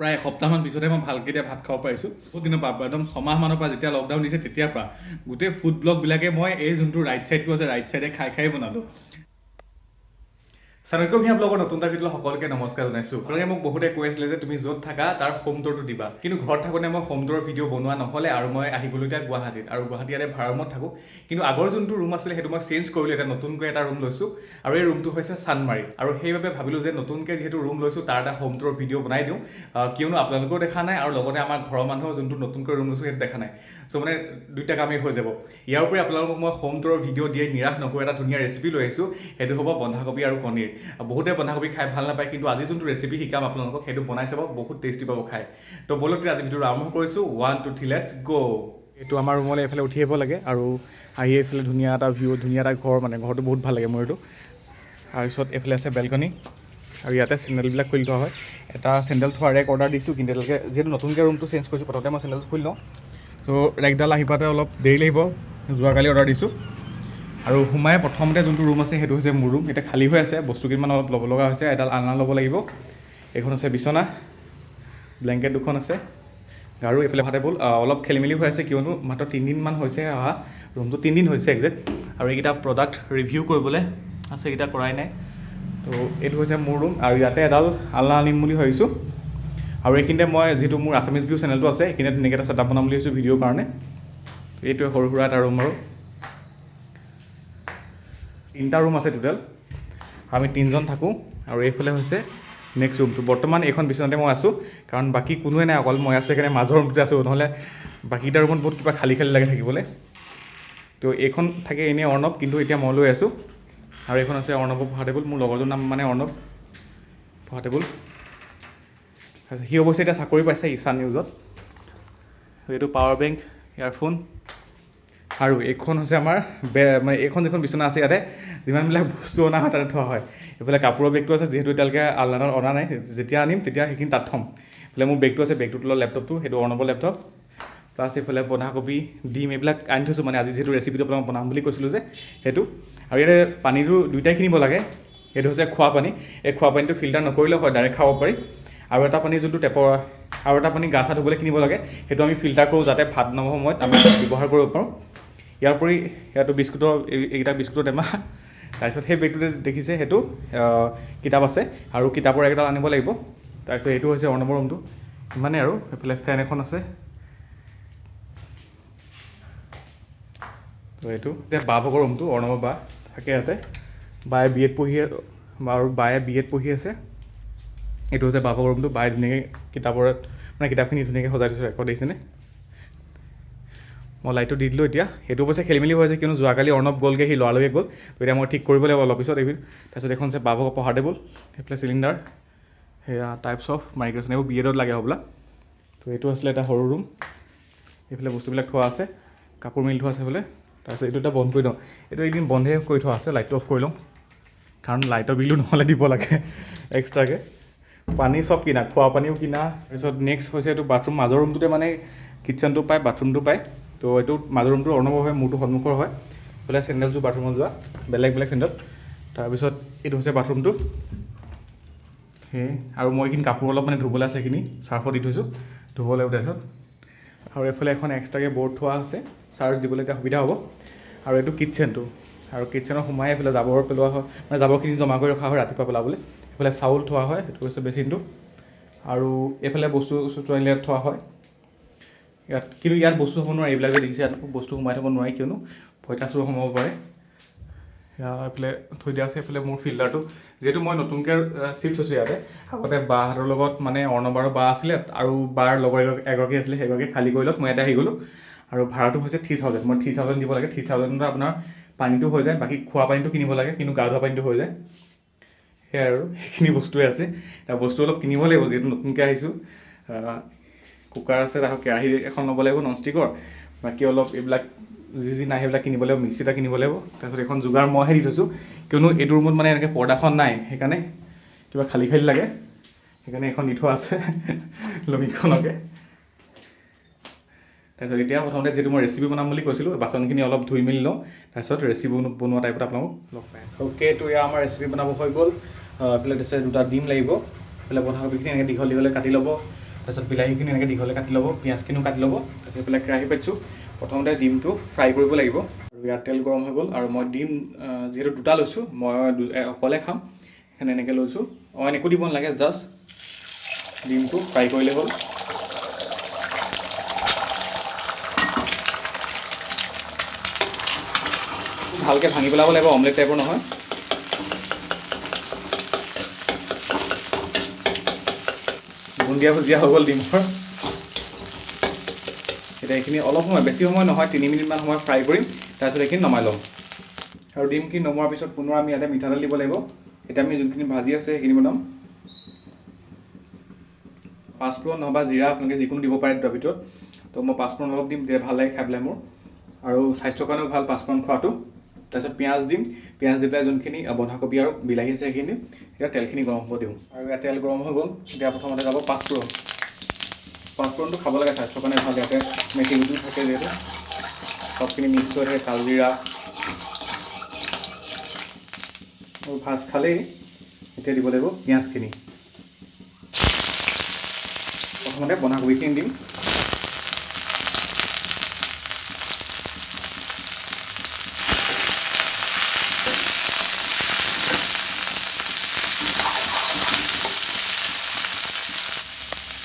প্ৰায় এসপ্তাহমান পিছতে মই ভালকৈ এতিয়া ভাত খাব পাৰিছোঁ। বহুত দিনৰ পৰা একদম ছমাহমানৰ পৰা যেতিয়া লকডাউন দিছে তেতিয়াৰ পৰা গোটেই ফুড ব্লগবিলাকে মই এই যোনটো ৰাইট ছাইডটো আছে ৰাইট ছাইডে খাই বনালোঁ। চাণক্য ভূঞা ব্লগৰ নতুন এটা ভিডিঅ'লৈ সকলোকে নমস্কাৰ জনাইছোঁ। আপোনালোকে মোক বহুতে কৈ আছিলে যে তুমি য'ত থাকা তাৰ হোম টুৰটো দিবা, কিন্তু ঘৰত থাকোঁতে মই হোম টুৰৰ ভিডিঅ' বনোৱা নহ'লে আৰু মই আহি গ'লোঁ এতিয়া গুৱাহাটীত, আৰু গুৱাহাটী ইয়াতে ভাড়া ৰুমত থাকোঁ। কিন্তু আগৰ যোনটো ৰুম আছিলে সেইটো মই চেঞ্জ কৰিলোঁ, এটা নতুনকৈ এটা ৰুম লৈছোঁ, আৰু এই ৰুমটো হৈছে চানমাৰী। আৰু সেইবাবে ভাবিলোঁ যে নতুনকৈ যিহেতু ৰুম লৈছোঁ তাৰ এটা হোম টুৰৰ ভিডিঅ' বনাই দিওঁ, কিয়নো আপোনালোকেও দেখা নাই আৰু লগতে আমাৰ ঘৰৰ মানুহৰ যোনটো নতুনকৈ ৰুম লৈছোঁ সেইটো দেখা নাই। চ' মানে দুইটা কামেই হৈ যাব। ইয়াৰ উপৰি আপোনালোকক মই হোম টুৰৰ ভিডিঅ' দিয়ে নিৰাশ নকৰোঁ, এটা ধুনীয়া ৰেচিপি লৈ আহিছোঁ। সেইটো হ'ব বন্ধাকবি আৰু পনীৰ। বহুতে বন্ধাকবি খাই ভাল নাপায়, কিন্তু আজি যোনটো ৰেচিপি শিকাম আপোনালোকক সেইটো বনাই চাব, বহুত টেষ্টি পাব খাই। তো বলক আজি ভিডিঅ'টো আৰম্ভ কৰিছোঁ। 1 2 3 লেটছ গ'। এইটো আমাৰ ৰুমলৈ এইফালে উঠি আহিব লাগে, আৰু আহি এইফালে ধুনীয়া এটা ভিউ, ধুনীয়া এটা ঘৰ, মানে ঘৰটো বহুত ভাল লাগে মোৰ এইটো। তাৰপিছত এইফালে আছে বেলকনি, আৰু ইয়াতে চেণ্ডেলবিলাক খুলি থোৱা হয়। এটা চেণ্ডেল থোৱাৰ ৰেক অৰ্ডাৰ দিছোঁ, কিন্তু এতিয়ালৈকে যিহেতু নতুনকৈ ৰুমটো চেঞ্জ কৰিছোঁ প্ৰথমতে মই চেণ্ডেলটো খুলি লওঁ। চ' ৰেকডাল আহি পাওঁতে অলপ দেৰি লাগিব, যোৱাকালি অৰ্ডাৰ দিছোঁ। আৰু সোমাই প্ৰথমতে যোনটো ৰুম আছে সেইটো হৈছে মোৰ ৰুম। এতিয়া খালী হৈ আছে, বস্তু কেইটামান অলপ ল'ব লগা হৈছে, এডাল আলনা ল'ব লাগিব। এইখন আছে বিচনা, ব্লেংকেট দুখন আছে, আৰু এইফালে টেবুল। অলপ খেলি মেলি হৈ আছে কিয়নো মাত্ৰ 3 দিনমান হৈছে অহা, ৰুমটো 3 দিন হৈছে একজেক্ট। আৰু এইকেইটা প্ৰডাক্ট ৰিভিউ কৰিবলৈ আছে, এইকেইটা কৰাই নাই। তো এইটো হৈছে মোৰ ৰুম, আৰু ইয়াতে এডাল আলনা আনিম বুলি ভাবিছোঁ। আৰু এইখিনিতে মই যিহেতু মোৰ আছামিজ ভিউ চেনেলটো আছে, এইখিনিতে ধুনীয়াকৈ এটা ছেটআপ বনাম বুলি ভাবিছোঁ ভিডিঅ'ৰ কাৰণে। এইটোৱে সৰু সুৰা এটা ৰুম, আৰু 3টা ৰুম আছে টোটেল, আমি 3জন থাকোঁ। আৰু এইফালে হৈছে নেক্সট ৰুমটো। বৰ্তমান এইখন বিচনাতে মই আছোঁ, কাৰণ বাকী কোনোৱে নাই, অকল মই আছোঁ, সেইকাৰণে মাজৰ ৰুমটোতে আছোঁ, নহ'লে বাকীটা ৰুমত বহুত কিবা খালী খালী লাগে থাকিবলৈ। তো এইখন থাকে এনেই অৰ্ণৱ, কিন্তু এতিয়া মই লৈ আছোঁ। আৰু এইখন আছে অৰ্ণৱৰ পঢ়া টেবুল, মোৰ লগৰটোৰ নাম মানে অৰ্ণৱ। পঢ়া টেবুল, সি অৱশ্যে এতিয়া চাকৰি পাইছে ঈশান নিউজত। এইটো পাৱাৰ বেংক, ইয়াৰফোন, আৰু এইখন হৈছে আমাৰ মানে এইখন যিখন বিচনা আছে ইয়াতে যিমানবিলাক বস্তু অনা হয় তাতে থোৱা হয়। এইফালে কাপোৰৰ বেগটো আছে, যিহেতু এতিয়ালৈকে আলনাডাল অনা নাই, যেতিয়া আনিম তেতিয়া সেইখিনি তাত থ'ম। এইফালে মোৰ বেগটো আছে, বেগটোৰ তলত লেপটপটো, সেইটো অৰ্ণৱৰ লেপটপ। প্লাছ এইফালে বন্ধাকবি, ডিম এইবিলাক আনি থৈছোঁ, মানে আজি যিহেতু ৰেচিপিটো আপোনাক বনাম বুলি কৈছিলোঁ যে সেইটো। আৰু ইয়াতে পানীটো দুইটাই কিনিব লাগে। এইটো হৈছে খোৱা পানী, এই খোৱা পানীটো ফিল্টাৰ নকৰিলেও হয়, ডাইৰেক্ট খাব পাৰি। আৰু এটা পানী যোনটো টেপৰ, আৰু এটা পানী গা চা ধুবলৈ কিনিব লাগে, সেইটো আমি ফিল্টাৰ কৰোঁ যাতে ভাত নবনোৱা সময়ত আমি ব্যৱহাৰ কৰিব পাৰোঁ। ইয়াৰ উপৰি ইয়াতো বিস্কুটৰ, এইকেইটা বিস্কুটৰ টেমা। তাৰপিছত সেই বেগটোতে দেখিছে সেইটো কিতাপ আছে, আৰু কিতাপৰ একেডাল আনিব লাগিব। তাৰপিছত এইটো হৈছে অৰ্ণৱৰ ৰুমটো, ইমানেই আৰু। এইফালে ফেন এখন আছে। তো এইটো যে বা ভাগৰ ৰুমটো, অৰ্ণৱৰ বা থাকে ইয়াতে। বায়ে বি এড পঢ়ি, আৰু বায়ে বি এড পঢ়ি আছে। এইটো হৈছে বা ভাগৰ ৰুমটো, বায়ে ধুনীয়াকৈ কিতাপৰ মানে কিতাপখিনি ধুনীয়াকৈ সজাই দিছোঁ, ৰেকৰ্ড দিছেনে। মই লাইটটো দি দিলোঁ এতিয়া। সেইটো অৱশ্যে খেলি মেলি হৈ আছে, কিয়নো যোৱাকালি অৰ্ণৱ গ'লগৈ, সি লৰালৰিয়ে গ'ল। তো এতিয়া মই ঠিক কৰিব লাগিব অলপ পিছত এইবোৰ। তাৰপিছত এখন আছে বা ভাগৰ পঢ়া টেবুল, সেইফালে চিলিণ্ডাৰ, সেয়া টাইপছ অফ মাইগ্ৰেশ্যন, এইবোৰ বি এডত লাগে হ'বলা। তো এইটো আছিলে এটা সৰু ৰুম, এইফালে বস্তুবিলাক থোৱা আছে, কাপোৰ মেলি থোৱা আছে এইফালে। তাৰপিছত এইটো এটা বন্ধ কৰি দিওঁ, এইটো এদিন বন্ধে কৰি থোৱা আছে, লাইটটো অফ কৰি লওঁ, কাৰণ লাইটৰ বিলো নহ'লে দিব লাগে এক্সট্ৰাকৈ। পানী চব কিনা, খোৱা পানীও কিনা। তাৰপিছত নেক্সট হৈছে এইটো বাথৰুম, মাজৰ ৰুমটোতে মানে কিটচেনটো পায়, বাথৰুমটো পায়। তো এইটো মাজৰ ৰুমটো অৰ্ণৱৰ হয়, মোৰটো সন্মুখৰ হয়। এইফালে চেণ্ডেলযোৰ বাথৰুমত যোৱা, বেলেগ বেলেগ চেণ্ডেল। তাৰপিছত এইটো হৈছে বাথৰুমটো, সেয়ে। আৰু মই এইখিনি কাপোৰ অলপ মানে ধুবলৈ আছে, সেইখিনি চাৰ্ফত দি থৈছোঁ, ধুব লাগিব তাৰপিছত। আৰু এইফালে এখন এক্সট্ৰাকৈ বৰ্ড থোৱা আছে, চাৰ্জ দিবলৈ এতিয়া সুবিধা হ'ব। আৰু এইটো কিটচেনটো, আৰু কিটচেনত সোমাই এইফালে জাবৰ পেলোৱা হয়, মানে জাবৰখিনি জমা কৰি ৰখা হয় ৰাতিপুৱা পেলাবলৈ। এইফালে চাউল থোৱা হয়, সেইটো হৈছে বেচিনটো। আৰু এইফালে বস্তু ইয়াত থোৱা হয় ইয়াত, কিন্তু ইয়াত বস্তু থ'ব নোৱাৰি, এইবিলাক যে দেখিছে ইয়াত বস্তু সোমাই থ'ব নোৱাৰি, কিয়নো পঁইতাচোৰ সোমাব পাৰে। এইফালে থৈ দিয়া আছে। এইফালে মোৰ ফিল্টাৰটো, যিহেতু মই নতুনকৈ চিফ্ট হৈছোঁ ইয়াতে। আগতে বাহঁতৰ লগত মানে অৰ্ণৱ আৰু বা আছিলে, আৰু বাৰ লগৰ এগৰাকী আছিলে, সেইগৰাকী খালী কৰি লওক, মই ইয়াতে আহি গ'লোঁ। আৰু ভাড়াটো হৈছে 3000, মই 3000 দিব লাগে। 3000 আপোনাৰ পানীটো হৈ যায়, বাকী খোৱা পানীটো কিনিব লাগে, কিন্তু গা ধোৱা পানীটো হৈ যায়। সেয়াই আৰু, সেইখিনি বস্তুৱে আছে। এতিয়া বস্তু অলপ কিনিব লাগিব, যিহেতু নতুনকৈ আহিছোঁ। কুকাৰ আছে, তাৰপিছত কেৰাহী এখন ল'ব লাগিব নন ষ্টিকৰ। বাকী অলপ এইবিলাক যি নাই সেইবিলাক কিনিব লাগিব, মিক্সি এটা কিনিব লাগিব। তাৰপিছত এখন যোগাৰ মইহে দি থৈছোঁ, কিয়নো এইটো ৰুমত মানে এনেকৈ পৰ্দাখন নাই, সেইকাৰণে কিবা খালী খালী লাগে, সেইকাৰণে এখন দি থোৱা আছে লুঙিখনকে। তাৰপিছত এতিয়া প্ৰথমতে যিহেতু মই ৰেচিপি বনাম বুলি কৈছিলোঁ, বাচনখিনি অলপ ধুই মেলি লওঁ, তাৰপিছত ৰেচিপি বনোৱা টাইপত আপোনালোকক লগ পাই। অ'কে, তো এয়া আমাৰ ৰেচিপি বনাব হৈ গ'ল। এইফালে দিছে 2টা ডিম লাগিব, এইফালে বন্ধাকবিখিনি এনেকৈ দীঘল দীঘলে কাটি ল'ব। তাৰপিছত বিলাহীখিনি এনেকৈ দীঘলে কাটি ল'ব, পিঁয়াজখিনিও কাটি ল'ব। তাৰপিছত এইফালে কেৰাহী পাতিছোঁ, প্ৰথমতে ডিমটো ফ্ৰাই কৰিব লাগিব। আৰু ইয়াত তেল গৰম হৈ গ'ল আৰু মই ডিম যিহেতু দুটা লৈছোঁ, মই অকলে খাম সেইকাৰণে এনেকৈ লৈছোঁ। অইন একো দিব নালাগে, জাষ্ট ডিমটো ফ্ৰাই কৰিলে হ'ল। ভালকৈ ভাঙি পেলাব লাগিব, অমলেট টাইপৰ নহয়। বুন্দিয়া ভুজিয়া হৈ গ'ল ডিমৰ। এতিয়া এইখিনি অলপ সময়, বেছি সময় নহয়, 3 মিনিটমান সময় ফ্ৰাই কৰিম, তাৰপিছত এইখিনি নমাই ল'ম। আৰু ডিমখিনি নমোৱাৰ পিছত পুনৰ আমি ইয়াতে মিঠাতেল দিব লাগিব। এতিয়া আমি যোনখিনি ভাজি আছে সেইখিনি বনাম। পাঁচফোৰণ নহবা জিৰা আপোনালোকে যিকোনো দিব পাৰে দুটাৰ ভিতৰত। তো মই পাঁচফোৰণ অলপ দিম, তেতিয়া ভাল লাগে খাই পেলাই মোৰ, আৰু স্বাস্থ্যৰ কাৰণেও ভাল পাঁচফোৰণ খোৱাটো। তাৰপিছত পিঁয়াজ দিম, পিঁয়াজ দি পেলাই যোনখিনি বন্ধাকবি আৰু বিলাহী আছে সেইখিনি দিম। এতিয়া তেলখিনি গৰম হ'ব দিওঁ, আৰু ইয়াত তেল গৰম হৈ গ'ল। এতিয়া প্ৰথমতে যাব পাঁচফোৰণ। পাঁচফোৰণটো খাব লাগে, স্বাস্থ্যৰ কাৰণে ভাল। ইয়াতে মেথি গুটিও থাকে যিহেতু, চবখিনি মিক্স হৈ থাকে, কালজিৰা আৰু ভাজ খালেই। এতিয়া দিব লাগিব পিঁয়াজখিনি। প্ৰথমতে বন্ধাকবিখিনি দিম।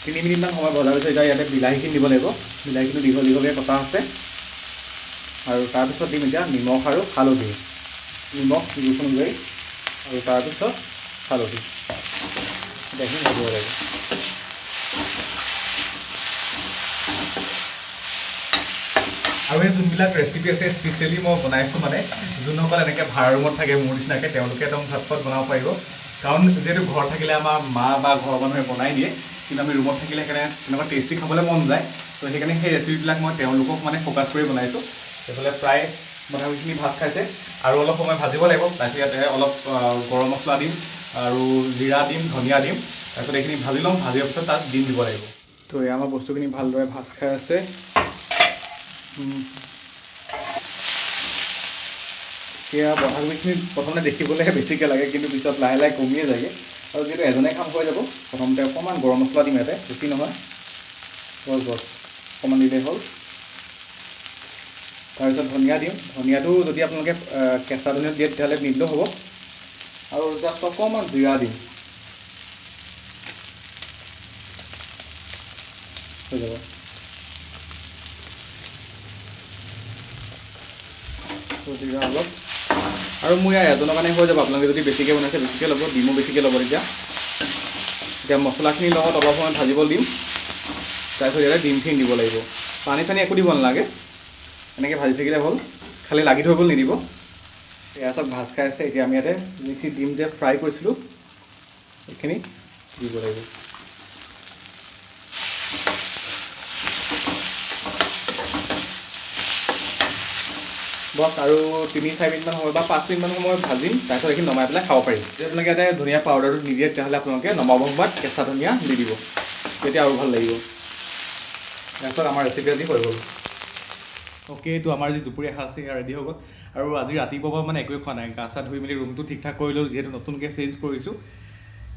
তিনি মিনিটমান সময় ভজাৰ পিছত এতিয়া ইয়াতে বিলাহীখিনি দিব লাগিব। বিলাহীখিনি দীঘল দীঘলকৈ কটা আছে। আৰু তাৰপিছত দিম এতিয়া নিমখ আৰু হালধি। নিমখ জোখ অনুযায়ী, আৰু তাৰপিছত হালধি। এইখিনি দিব লাগিব। আৰু এই যোনবিলাক ৰেচিপি আছে স্পেচিয়েলি মই বনাইছোঁ, মানে যোনসকল এনেকৈ ভাড়া ৰুমত থাকে মোৰ নিচিনাকৈ, তেওঁলোকে একদম ঝটপট বনাব পাৰিব। কাৰণ যিহেতু ঘৰত থাকিলে আমাৰ মা বা ঘৰৰ মানুহে বনাই দিয়ে, কিন্তু আমি ৰুমত থাকিলে সেইকাৰণে তেনেকুৱা টেষ্টি খাবলৈ মন যায়। তো সেইকাৰণে সেই ৰেচিপিবিলাক মই তেওঁলোকক মানে ফ'কাছ কৰি বনাইছোঁ। সেইফালে প্ৰায় বন্ধাকবিখিনি ভাজ খাইছে, আৰু অলপ সময় ভাজিব লাগিব। তাৰপিছত ইয়াতে অলপ গৰম মছলা দিম আৰু জিৰা দিম, ধনিয়া দিম। তাৰপিছত এইখিনি ভাজি ল'ম, ভাজি পিছত তাত ডিম দিব লাগিব। তো এয়া আমাৰ বস্তুখিনি ভালদৰে ভাজ খাই আছে। সেয়া বন্ধাকবিখিনি প্ৰথমতে দেখিবলৈ বেছিকৈ লাগে, কিন্তু পিছত লাহে লাহে কমিয়ে যায়গৈ। আৰু যিহেতু এজনে কাম হৈ যাব, প্ৰথমতে অকণমান গৰম মছলা দিম ইয়াতে, বেছি নহয়, বছ অকণমান দিলেই হ'ল। তাৰপিছত ধনিয়া দিম। ধনিয়াটো যদি আপোনালোকে কেঁচা ধনিয়া দিয়ে তেতিয়াহ'লে নিদিলেও হ'ব। আৰু জাষ্ট অকণমান জিৰা দিম, হৈ যাব। জিৰা অলপ, আৰু মোৰ ইয়াৰ এজনৰ কাৰণে হৈ যাব। আপোনালোকে যদি বেছিকৈ বনাইছে বেছিকৈ ল'ব, ডিমো বেছিকৈ ল'ব। এতিয়া মছলাখিনিৰ লগত অলপ সময় ভাজিব দিম। তাৰপিছত ইয়াতে ডিমখিনি দিব লাগিব। পানী চানী একো দিব নালাগে, এনেকৈ ভাজি থাকিলে হ'ল, খালি লাগি থৈ নিদিব। এয়া চব ভাজ খাই আছে। এতিয়া আমি ইয়াতে যিখিনি ডিম যে ফ্ৰাই কৰিছিলোঁ সেইখিনি দিব লাগিব। বছ আৰু 3-4 মিনিটমান সময় বা 5 মিনিটমান সময় ভাজিম, তাৰপিছত এইখিনি নমাই পেলাই খাব পাৰিম। যদি আপোনালোকে ইয়াতে ধনিয়া পাউডাৰটো নিদিয়ে তেতিয়াহ'লে আপোনালোকে নমাব সময়ত কেঁচা ধনিয়া দি দিব, তেতিয়া আৰু ভাল লাগিব। তাৰপিছত আমাৰ ৰেচিপি আজি হৈ গ'ল। অ'কে, এইটো আমাৰ যি দুপৰীয়া সাজ আছে সেয়া ৰেডি হৈ গ'ল। আৰু আজি ৰাতিপুৱাৰ পৰা মানে একোৱে খোৱা নাই, গা চা ধুই মেলি ৰুমটো ঠিক ঠাক কৰি ল'লোঁ, যিহেতু নতুনকৈ চেঞ্জ কৰিছোঁ।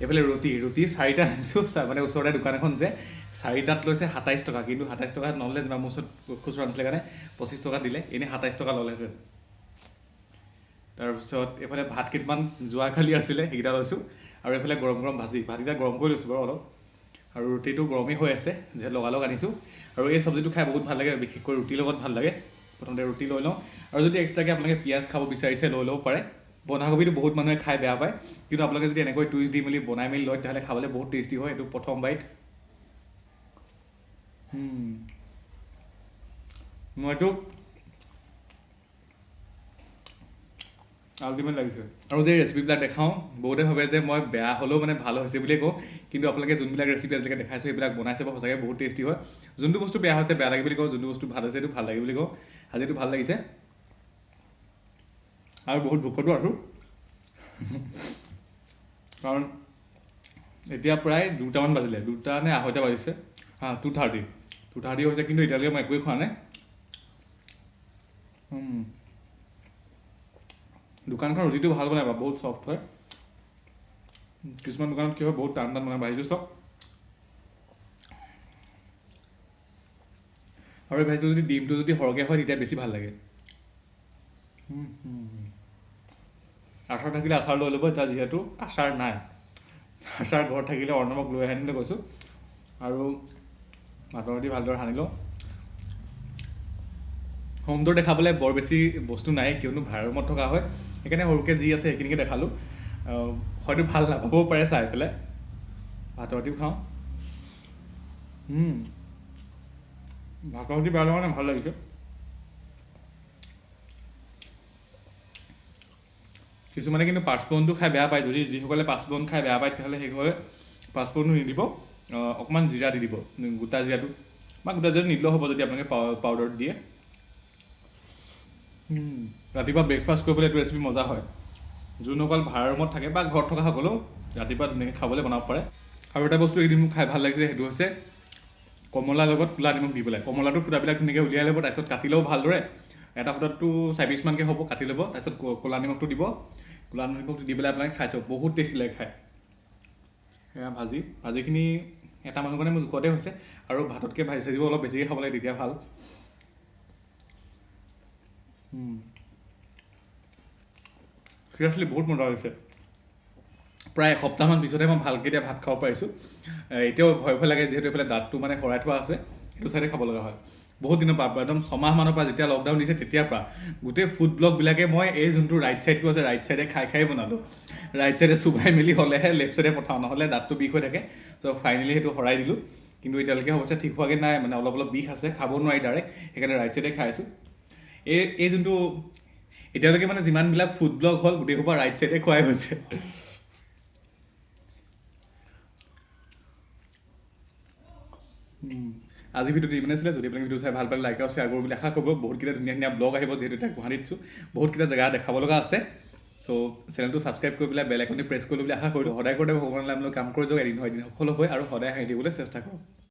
এইফালে ৰুটি 4টা আনিছোঁ, মানে ওচৰতে দোকান এখন যে, 4টাত লৈছে 27 টকা। কিন্তু 27 টকাত নহ'লে, যিমান মোৰ ওচৰত খুচুৰা নাছিলে কাৰণে 25 টকা দিলে, এনেই 27 টকা ল'লেহেঁতেন। তাৰপিছত এইফালে ভাত কেইটামান যোৱাকালি আছিলে, সেইকেইটা লৈছোঁ। আৰু এইফালে গৰম গৰম ভাতকেইটা গৰম কৰি লৈছোঁ বাৰু অলপ। আৰু ৰুটিটো গৰমেই হৈ আছে, যিহেতু লগালগ আনিছোঁ। আৰু এই চব্জিটো খাই বহুত ভাল লাগে, বিশেষকৈ ৰুটিৰ লগত ভাল লাগে। প্ৰথমতে ৰুটি লৈ লওঁ, আৰু যদি এক্সট্ৰাকৈ আপোনালোকে পিঁয়াজ খাব বিচাৰিছে লৈ ল'ব পাৰে। বন্ধাকবিটো বহুত মানুহে খাই বেয়া পায়, কিন্তু আপোনালোকে যদি এনেকৈ টুইষ্ট দি মেলি বনাই মেলি লয় তেতিয়াহ'লে খাবলৈ বহুত টেষ্টি হয়। এইটো প্ৰথম বাইট। মই এইটো আল্টিমেট লাগিছে। আৰু যে ৰেচিপিবিলাক দেখাওঁ, বহুতে ভাবে যে মই বেয়া হ'লেও মানে ভাল হৈছে বুলিয়ে কওঁ, কিন্তু আপোনালোকে যোনবিলাক ৰেচিপি আজিলৈকে দেখাইছোঁ সেইবিলাক বনাইছে বা সঁচাকৈ বহুত টেষ্টি হয়। যোনটো বস্তু বেয়া হৈছে বেয়া লাগে বুলি কওঁ, যোনটো বস্তু ভাল হৈছে সেইটো ভাল লাগে বুলি কওঁ। আজি এইটো ভাল লাগিছে, আৰু বহুত ভোকতো আছোঁ। কাৰণ এতিয়া প্ৰায় 2টামান বাজিলে, 2টা নে 2:30 বাজিছে। 2:30 হৈছে, কিন্তু এতিয়ালৈকে মই একোৱেই খোৱা নাই। দোকানখন ৰুটিটো ভাল বনাই বাৰু, বহুত চফ্ট হয়। কিছুমান দোকানত কি হয় বহুত টান টান বনাই, বাঢ়িছোঁ চব। আৰু ভাবিছোঁ যদি ডিমটো যদি সৰহকৈ হয় তেতিয়া বেছি ভাল লাগে। আচাৰ থাকিলে আচাৰ লৈ ল'ব, এতিয়া যিহেতু আচাৰ নাই, আচাৰ ঘৰত থাকিলে অৰ্ণৱক লৈ আনিবলৈ কৈছোঁ। আৰু ভাতৰ সৈতে ভালদৰে সানি লওঁ। হোমটোৰ দেখাবলৈ বৰ বেছি বস্তু নাই, কিয়নো ভাড়া ৰুমত থকা হয়, সেইকাৰণে সৰুকৈ যি আছে সেইখিনিকে দেখালোঁ। হয়তো ভাল নাপাবও পাৰে চাই পেলাই। ভাতৰ সৈতেও খাওঁ। ভাতৰ সৈতে বেয়া লগা নাই, ভাল লাগিছে। কিছুমানে কিন্তু পাঁচফোৰণটো খাই বেয়া পায়, যদি যিসকলে পাঁচফোৰণ খাই বেয়া পায় তেতিয়াহ'লে সেইসকলে পাঁচফোৰণটো নিদিব, অকণমান জিৰা দি দিব, গোটা জিৰাটো বা গোটা জিৰাটো নিদিলেও হ'ব যদি আপোনালোকে পাউডাৰত দিয়ে। ৰাতিপুৱা ব্ৰেকফাষ্ট কৰিবলৈ এইটো ৰেচিপি মজা হয়। যোনসকল ভাড়া ৰুমত থাকে বা ঘৰত থকা সকলেও ৰাতিপুৱা ধুনীয়াকৈ খাবলৈ বনাব পাৰে। আৰু এটা বস্তু এইদিন মোক খাই ভাল লাগিছে, সেইটো হৈছে কমলাৰ লগত ক'লা নিমখ দি পেলাই। কমলাটো ফুটাবিলাক ধুনীয়াকৈ উলিয়াই ল'ব, তাৰপিছত কাটি ল'ব ভালদৰে। এটা ফুটাতটো 4 পিচমানকৈ হ'ব, কাটি ল'ব, তাৰপিছত ক'লা নিমখটো দিব। ক'লা নিমখটো দি পেলাই আপোনালোকে খাই চাওক, বহুত টেষ্টি লাগে খাই। সেয়া ভাজিখিনি এটা মানুহৰ কাৰণে মোৰ জোখতে হৈছে, আৰু ভাততকৈ ভাজি চাজিব অলপ বেছিকৈ খাব লাগে, তেতিয়া ভাল। চিৰিয়াছলি বহুত মজা হৈছে। প্ৰায় এসপ্তাহমান পিছতহে মই ভালকৈ এতিয়া ভাত খাব পাৰিছোঁ। এতিয়াও ভয় ভয় লাগে, যিহেতু এইফালে দাঁতটো মানে শৰাই থোৱা আছে, সেইটো চাইডে খাব লগা হয়। বহুত দিনৰ পৰা, একদম 6 মাহমানৰ পৰা যেতিয়া লকডাউন দিছে তেতিয়াৰ পৰা গোটেই ফুড ব্লগবিলাকে মই এই যোনটো ৰাইট ছাইডটো আছে, ৰাইট ছাইডে খাই বনালোঁ। ৰাইট ছাইডে চুবাই মেলি হ'লেহে লেফ্ট ছাইডে পঠাওঁ, নহ'লে দাঁতটো বিষ হৈ থাকে। চ' ফাইনেলি সেইটো হৰাই দিলোঁ, কিন্তু এতিয়ালৈকে অৱশ্যে ঠিক হোৱাকৈ নাই, মানে অলপ অলপ বিষ আছে, খাব নোৱাৰি ডাইৰেক্ট, সেইকাৰণে ৰাইট ছাইডে খাই আছোঁ। এই যোনটো এতিয়ালৈকে মানে যিমানবিলাক ফুড ব্লগ হ'ল গোটেইসোপা ৰাইট ছাইডে খোৱাই হৈছে। আজি ভিডিঅ'টো ইমানে আছিলে। যদি আপুনি ভিডিঅ' চাই ভাল পালে লাইক আৰু শ্বেয়াৰ কৰিব বুলি আশা কৰিব। বহুতকেইটা ধুনীয়া ধুনীয়া ব্লগ আহিব, যিহেতু এতিয়া গুৱাহাটীত আছোঁ, বহুতকেইটা জেগা দেখাব লগা আছে। চ' চেনেলটো ছাবস্ক্ৰাইব কৰি পেলাই বেল আইকনটো প্ৰেছ কৰিব বুলি আশা কৰিলোঁ। সদায় ভগৱানৰ নামলৈ কাম কৰি যাওক, এদিন হয় এদিন সফল হয়, আৰু সদায় হাঁহি দিবলৈ চেষ্টা কৰক।